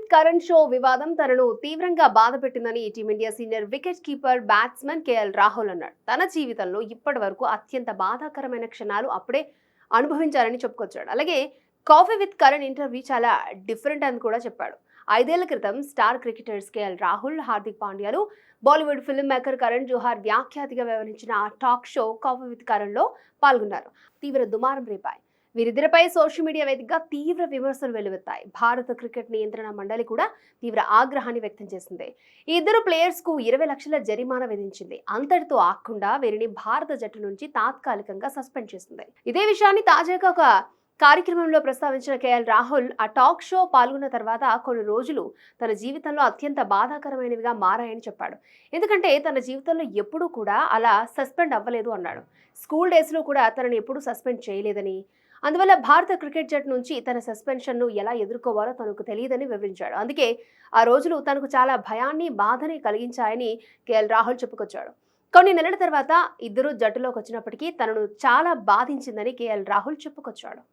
With Karan show వివాదం తనను తీవ్రంగా బాధపెట్టిందని Team India senior wicket keeper batsman KL Rahul అన్నాడు. తన జీవితంలో ఇప్పటి వరకు అత్యంత బాధాకరమైన క్షణాలు అప్పుడే అనుభవించారని చెప్పుకొచ్చాడు. అలాగే కాఫీ విత్ కరణ్ ఇంటర్వ్యూ చాలా డిఫరెంట్ అని కూడా చెప్పాడు. 5 ఏళ్ల క్రితం star cricketers KL Rahul, Hardik పాండ్యాలు, Bollywood film maker Karan Johar వ్యాఖ్యాతిగా వ్యవహరించిన talk show coffee with Karan లో పాల్గొన్నారు. తీవ్ర దుమారం రేపాయి. వీరిద్దరిపై సోషల్ మీడియా వేదికగా తీవ్ర విమర్శలు వెల్లువెత్తాయి. భారత క్రికెట్ నియంత్రణ మండలి కూడా తీవ్ర ఆగ్రహాన్ని వ్యక్తం చేసింది. ఈ ఇద్దరు ప్లేయర్స్ కు 20 లక్షల జరిమానా విధించింది. అంతటితో ఆగకుండా వీరిని భారత జట్టు నుంచి తాత్కాలికంగా సస్పెండ్ చేసింది. ఇదే విషయాన్ని తాజాగా ఒక కార్యక్రమంలో ప్రస్తావించిన కేఎల్ రాహుల్ ఆ టాక్ షో పాల్గొన్న తర్వాత కొన్ని రోజులు తన జీవితంలో అత్యంత బాధాకరమైనవిగా మారాయని చెప్పాడు. ఎందుకంటే తన జీవితంలో ఎప్పుడూ కూడా అలా సస్పెండ్ అవ్వలేదు అన్నాడు. స్కూల్ డేస్లో కూడా తనని ఎప్పుడూ సస్పెండ్ చేయలేదని, అందువల్ల భారత క్రికెట్ జట్టు నుంచి తన సస్పెన్షన్ను ఎలా ఎదుర్కోవాలో తనకు తెలియదని వివరించాడు. అందుకే ఆ రోజులు తనకు చాలా భయాన్ని, బాధని కలిగించాయని కేఎల్ రాహుల్ చెప్పుకొచ్చాడు. కొన్ని నెలల తర్వాత ఇద్దరు జట్టులోకి వచ్చినప్పటికీ తనను చాలా బాధించిందని కేఎల్ రాహుల్ చెప్పుకొచ్చాడు.